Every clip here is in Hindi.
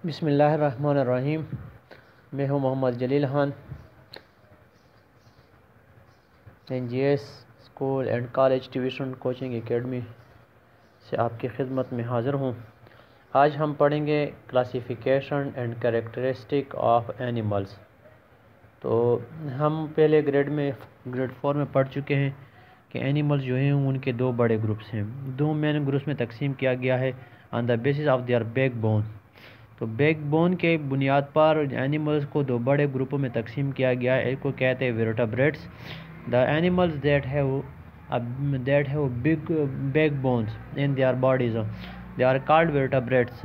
बिस्मिल्लाहिर्रहमानिर्रहीम। मैं हूं Mohammad Jalil Khan, NGS school and college tuition coaching academy से आपकी खिदमत में हाज़िर हूं। आज हम पढ़ेंगे classification and characteristic of animals. तो हम पहले ग्रेड 4 में पढ़ चुके हैं कि एनिमल्स जो हैं उनके दो बड़े ग्रुप्स हैं। दो मेन ग्रुप्स में तकसीम किया गया है on the basis of their backbone. तो बैकबोन के बुनियाद पर एनिमल्स को दो बड़े ग्रुपों में तकसीम किया गया है। एक को कहते हैं vertebrates, the animals that have big backbones in their bodies, they are called vertebrates,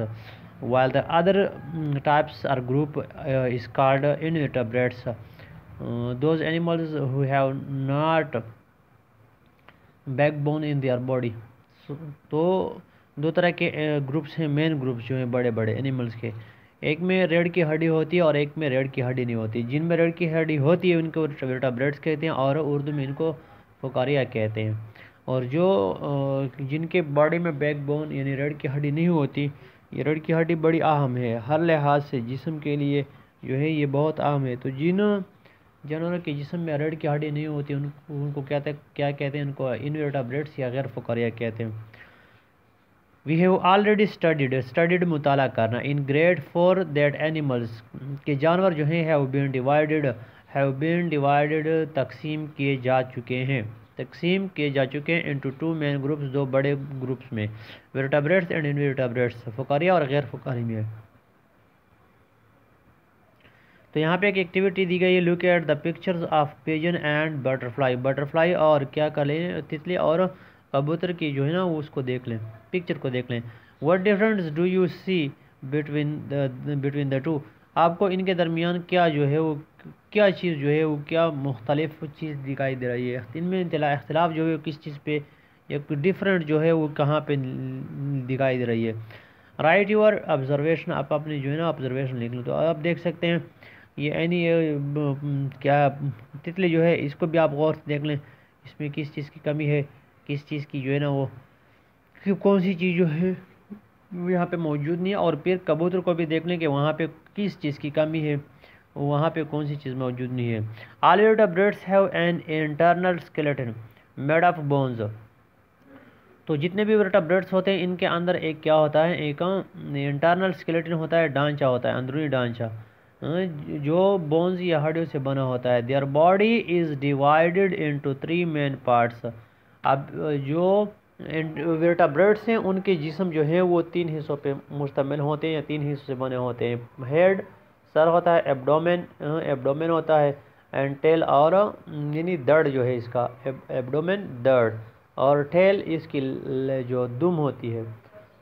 while the other types or group is called invertebrates. Those animals who have not backbone in their body. तो दो तरह के ग्रुप्स हैं, मेन ग्रुप्स जो हैं बड़े बड़े एनिमल्स के। एक में रीढ़ की हड्डी होती है और एक में रीढ़ की हड्डी नहीं होती। जिनमें रीढ़ की हड्डी होती है उनको वर्टेब्रेट्स कहते हैं और उर्दू में इनको फोकारिया कहते हैं। और जो जिनके बॉडी में बैकबोन यानी रीढ़ की हड्डी नहीं होती, ये रीढ़ की हड्डी बड़ी अहम है हर लिहाज से, जिस्म के लिए जो है ये बहुत अहम है। तो जिन जानवरों के जिस्म में रीढ़ की हड्डी नहीं होती उनको क्या कहते हैं, उनको इनवर्टेब्रेट्स या गैर फोकारिया कहते हैं। वी हैव ऑलरेडी स्टडीड मुताला करना इन ग्रेड 4 दैट एनिमल्स के जानवर जो हैं हैव बीन डिवाइडेड तकसीम किए जा चुके हैं इनटू टू मेन ग्रुप्स, दो बड़े ग्रुप्स में, वर्टेब्रेट्स एंड इनवर्टेब्रेट्स, फोकारिया और गैर फोकारिया में। तो यहाँ पे एक एक्टिविटी दी गई है, look at the pictures of pigeon and butterfly और क्या कर लें, तितली और कबूतर की जो है ना वो उसको देख लें, पिक्चर को देख लें। What difference do you see between the two, आपको इनके दरमियान क्या जो है वो क्या चीज़ जो है वो क्या मुख्तलिफ चीज़ दिखाई दे रही है, इनमें इख्तिलाफ जो है किस चीज़ पे या डिफरेंट जो है वो कहाँ पे दिखाई दे रही है। राइट योर ऑब्जर्वेशन, आप अपनी जो है ना ऑब्जर्वेशन लिख लो। तो आप देख सकते हैं ये क्या तितली जो है इसको भी आप गौर से देख लें, इसमें किस चीज़ की कमी है, किस चीज़ की जो है ना वो कौन सी चीज़ जो है वो यहाँ पे मौजूद नहीं है। और फिर कबूतर को भी देख लें कि वहाँ पे किस चीज़ की कमी है, वहाँ पे कौन सी चीज़ मौजूद नहीं है। All vertebrates have an internal skeleton made of bones, तो जितने भी वर्टेब्रेट्स होते हैं इनके अंदर एक क्या होता है, एक इंटरनल स्केलेटन होता है, ढांचा होता है, अंदरूनी ढांचा जो बोन्स या हड्डियों से बना होता है। Their body is divided into 3 main parts, अब जो वर्टेब्रेट्स हैं उनके जिस्म जो है वो 3 हिस्सों पे मुश्तमिल होते हैं या 3 हिस्सों से बने होते हैं। हेड सर होता है, एब्डोमेन होता है, एंड टेल और यानी दर्द जो है इसका एब्डोमेन दर्द, और टेल इसकी जो दुम होती है।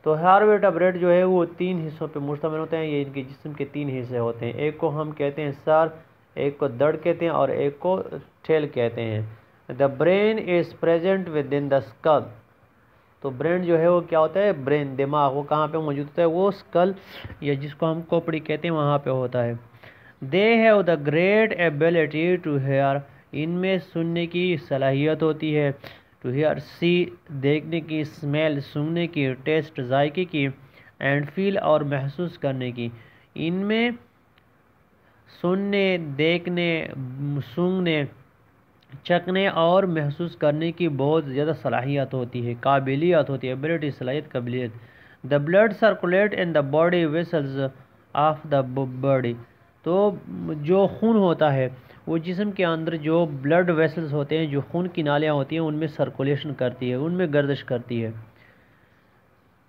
तो हर वर्टेब्रेट जो है वो 3 हिस्सों पे मुश्तमिल होते हैं, ये इनके जिस्म के 3 हिस्से होते हैं। एक को हम कहते हैं सर, एक को दर्द कहते हैं और एक को टेल कहते हैं। The brain is present with in the skull, तो ब्रेन जो है वो क्या होता है, ब्रेन दिमाग वो कहाँ पे मौजूद होता है, वो स्कल या जिसको हम खोपड़ी कहते हैं वहाँ पे होता है। They have the great ability to hear, इनमें सुनने की सलाहियत होती है, टू हेयर सी देखने की, स्मेल सूंघने की, टेस्ट जायके की, एंड फील और महसूस करने की। इनमें सुनने, देखने, सूंघने, चखने और महसूस करने की बहुत ज़्यादा सलाहियत होती है, काबिलियत होती है, एबिलिटी सलाहियत काबिलियत। The blood circulate in the body vessels of the body, तो जो खून होता है वो जिस्म के अंदर जो ब्लड वेसल्स होते हैं, जो खून की नालियाँ होती हैं उनमें सर्कुलेशन करती है, उनमें गर्दिश करती है।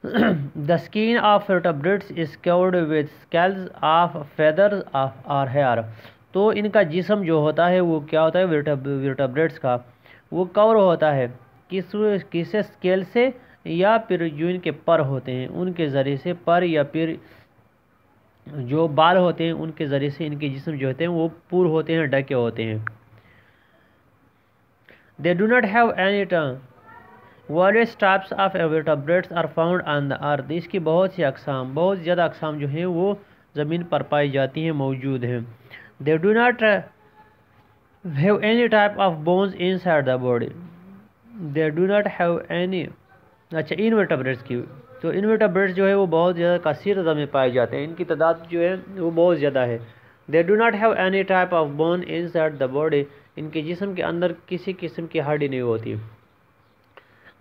The skin of vertebrates is covered with scales of feathers of or hair, तो इनका जिस्म जो होता है वो क्या होता है वर्टेब्रेट्स का, वो कवर होता है किससे, स्केल से या फिर जो इनके पर होते हैं उनके ज़रिए से, पर या फिर जो बाल होते हैं उनके ज़रिए से इनके जिस्म जो होते हैं वो पूर होते हैं, ढके होते हैं। They do not have any tongue, various types of vertebrates are found on the earth, इसकी बहुत सी अक़साम, बहुत ज़्यादा अक़साम जो हैं वो ज़मीन पर पाई जाती हैं, मौजूद हैं। they do not have any type of bones inside the body, they do not have any, अच्छा इनवर्टेब्रेट्स की, तो इनवर्टेब्रेट्स जो है वो बहुत ज़्यादा कसीर तादाद में पाए जाते हैं, इनकी तादाद जो है वो बहुत ज़्यादा है। They do not have any type of bone inside the body, इनके जिस्म के अंदर किसी किस्म की हड्डी नहीं होती।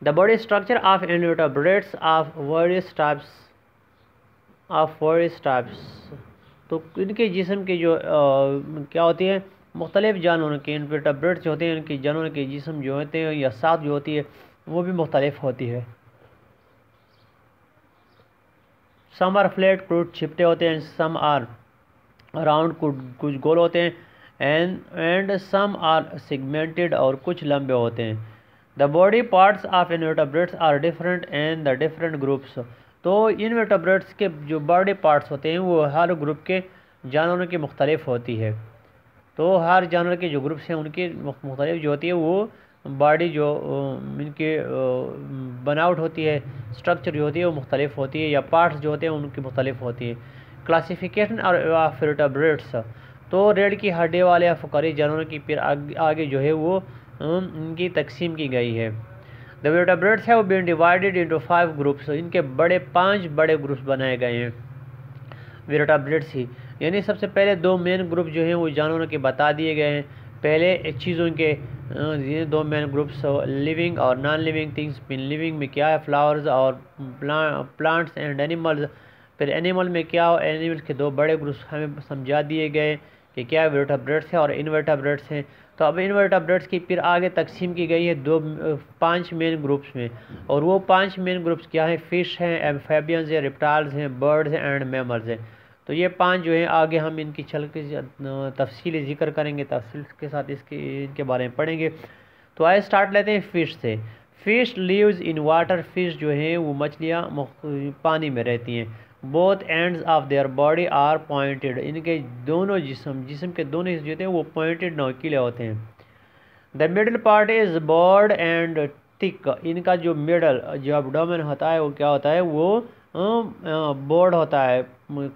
The body structure of invertebrates of various types, तो इनके जिस्म के जो क्या होती है, मुख्तलिफ जानवरों के इनवर्टेब्रेट्स जो होते हैं, इनके जानवरों के जिस्म जो होते हैं या साख जो होती है वो भी मुख्तलिफ होती है। सम आर फ्लैट, कुछ छिपटे होते हैं, सम आर राउंड, कुछ गोल होते हैं, एंड सम आर सेगमेंटेड, और कुछ लंबे होते हैं। The body parts of invertebrates are different and the different groups, तो इनवर्टेब्रेट्स के जो बॉडी पार्ट्स होते हैं वो हर ग्रुप के जानवरों की मुख्तलिफ होती है। तो हर जानवर के जो ग्रुप्स हैं उनकी मुख्तलिफ जो होती है वो बॉडी जो इनके बनावट होती है, स्ट्रक्चर जो होती है वो मुख्तलिफ होती है, या पार्ट्स जो होते हैं उनकी मुख्तलिफ होती है। क्लासिफिकेशन ऑफ वर्टेब्रेट्स, तो रीढ़ की हड्डी वाले फुकारी जानवरों की फिर आगे जो है वो इनकी तकसीम की गई है। The vertebrates have been divided into 5 groups, इनके 5 बड़े ग्रुप्स बनाए गए हैं वर्टेब्रेट्स ही, यानी सबसे पहले 2 मेन ग्रुप जो हैं वो जानवरों के बता दिए गए हैं। पहले चीज़ों के ये 2 मेन ग्रुप्स, लिविंग और नॉन लिविंग थिंग्स। लिविंग में क्या है, फ्लावर्स और प्लांट्स एंड एनिमल्स। फिर एनिमल में क्या हो, एनिमल्स के 2 बड़े ग्रुप्स हमें समझा दिए गए कि क्या वर्टेब्रेट्स हैं और इनवर्टेब्रेट्स हैं। तो अब इनवर्टेब्रेट्स की फिर आगे तकसीम की गई है 5 मेन ग्रुप्स में, और वो 5 मेन ग्रुप्स क्या हैं, फ़िश हैं, एम्फेबियंस हैं, रिप्टाइल्स हैं, बर्ड्स हैं एंड मैमल्स हैं। तो ये 5 जो हैं आगे हम इनकी तफसीली ज़िक्र करेंगे, तफसील के साथ इनके बारे में पढ़ेंगे। तो आइए स्टार्ट लेते हैं फ़िश से। Fish lives in water, fish जो हैं वो मछलियाँ पानी में रहती हैं। Both ends of their body are pointed, इनके दोनों जिस्म के दोनों हिस्से जो होते हैं वो पॉइंटेड नोकीले होते हैं। The middle part is broad and thick, इनका जो मिडल जो एब्डोमेन होता है वो क्या होता है, वो ब्रॉड होता है,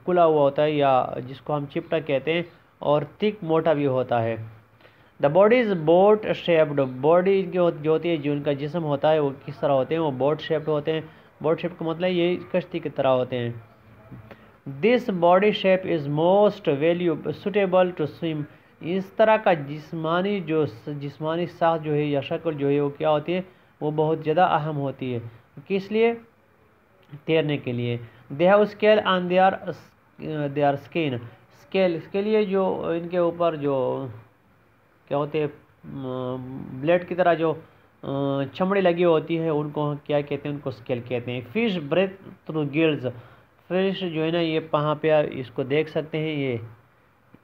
खुला हुआ होता है, या जिसको हम चिपटा कहते हैं, और थिक मोटा भी होता है। The body is boat shaped, body इनकी जो होती है, जो इनका जिस्म होता है वो किस तरह होते हैं, वो बोट शेप्ड होते हैं। बोट शेप का मतलब ये कश्ती की तरह होते हैं। This body shape is most value suitable to swim, इस तरह का जिस्मानी साख जो है या शक्ल जो है वो क्या होती है, वो बहुत ज़्यादा अहम होती है। किस लिए, तैरने के लिए। They have scale on their skin, scale के लिए जो इनके ऊपर जो क्या होते हैं, ब्लेड की तरह जो चमड़ी लगी होती है उनको क्या कहते हैं, उनको स्केल कहते हैं। Fish breathe through gills, fish जो है ना ये वहाँ पे आप इसको देख सकते हैं,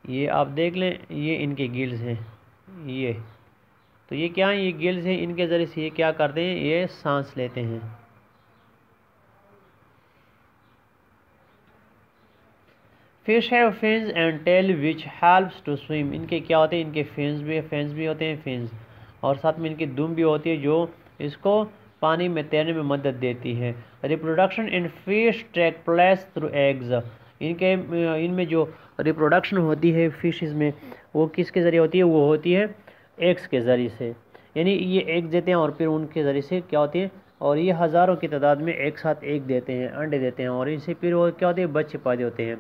ये आप देख लें, ये इनके गिल्स हैं, ये तो ये क्या है, ये गिल्स हैं, इनके ज़रिए से ये क्या करते हैं, ये सांस लेते हैं। Fish have fins and tail which helps to swim, इनके क्या होते हैं, इनके फिन्स भी होते हैं, फिन्स, और साथ में इनकी दुम भी होती है जो इसको पानी में तैरने में मदद देती है। Reproduction in fish take place through eggs, इनमें जो रिप्रोडक्शन होती है फिशेस में वो किसके ज़रिए होती है, वो होती है एग्स के ज़रिए से, यानी ये एग देते हैं और फिर उनके ज़रिए से क्या होती है, और ये हज़ारों की तादाद में एक साथ एग देते हैं, अंडे देते हैं, और इनसे फिर वो क्या होते हैं, बच्चे पैदा होते हैं।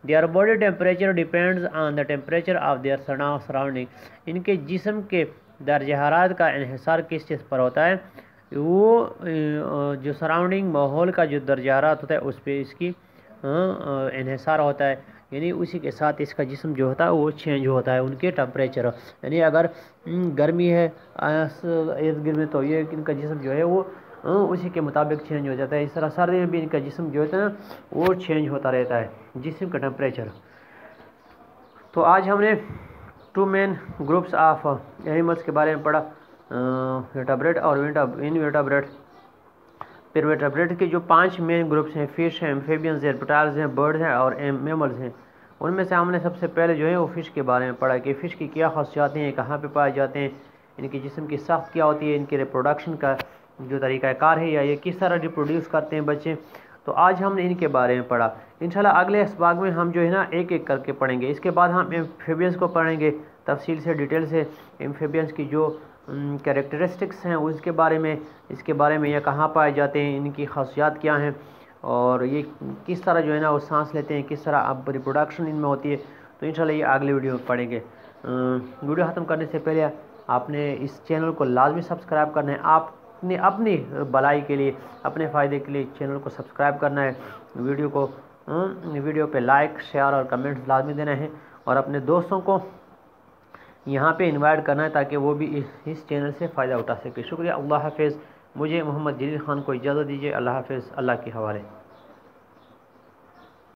Their body temperature depends on the temperature of their surrounding, इनके जिस्म के दर्जा हरारत का इन्हिसार किस चीज़ पर होता है, वो जो सराउंडिंग माहौल का जो दर्जा हरारत होता है उस पर इसकी इन्हिसार होता है, यानी उसी के साथ इसका जिस्म जो होता है वो चेंज होता है, उनके टेम्परेचर, यानी अगर गर्मी है इर्द गिर्द में तो ये इनका जिस्म जो है वो उसी के मुताबिक चेंज हो जाता है। इस तरह सर्दी में भी इनका जिस्म जो होता है ना वो चेंज होता रहता है, जिस्म का टेम्परेचर। तो आज हमने 2 मेन ग्रुप्स ऑफ एनिमल्स के बारे में पढ़ा, वर्टेब्रेट और इनवर्टेब्रेट। फिर वर्टेब्रेट के जो 5 मेन ग्रुप्स हैं, फिश हैं, एम्फेबियंस हैं, रिप्टाइल्स हैं, बर्ड्स हैं और मैमल्स हैं, उनमें से हमने सबसे पहले जो है वो फ़िश के बारे में पढ़ा कि फ़िश की क्या खासियतें हैं, कहाँ पे पाए जाते हैं, इनके जिस्म की साख्त क्या होती है, इनके रिप्रोडक्शन का जो तरीक़ाकार है या ये किस तरह रिप्रोड्यूस करते हैं बच्चे। तो आज हमने इनके बारे में पढ़ा। इंशाल्लाह अगले इसबाग में हम जो है ना एक एक करके पढ़ेंगे। इसके बाद हम एम्फेबियंस को पढ़ेंगे तफसील से, डिटेल से, एम्फेबियंस की जो कैरेक्टरिस्टिक्स हैं उसके बारे में, इसके बारे में ये कहाँ पाए जाते हैं, इनकी खासियत क्या हैं, और ये किस तरह जो है ना वो सांस लेते हैं, किस तरह अब रिप्रोडक्शन इनमें होती है, तो इंशाल्लाह ये अगले वीडियो में पढ़ेंगे। वीडियो ख़त्म करने से पहले आपने इस चैनल को लाजमी सब्सक्राइब करना है। आपने अपनी भलाई के लिए, अपने फ़ायदे के लिए चैनल को सब्सक्राइब करना है। वीडियो पे लाइक, शेयर और कमेंट्स लाजमी देना है, और अपने दोस्तों को यहाँ पे इनवाइट करना है ताकि वो भी इस चैनल से फ़ायदा उठा सके। शुक्रिया। अल्लाह हाफ़िज़। मुझे मोहम्मद जलील ख़ान को इजाज़त दीजिए। अल्लाह हाफ़िज़। अल्लाह के हवाले।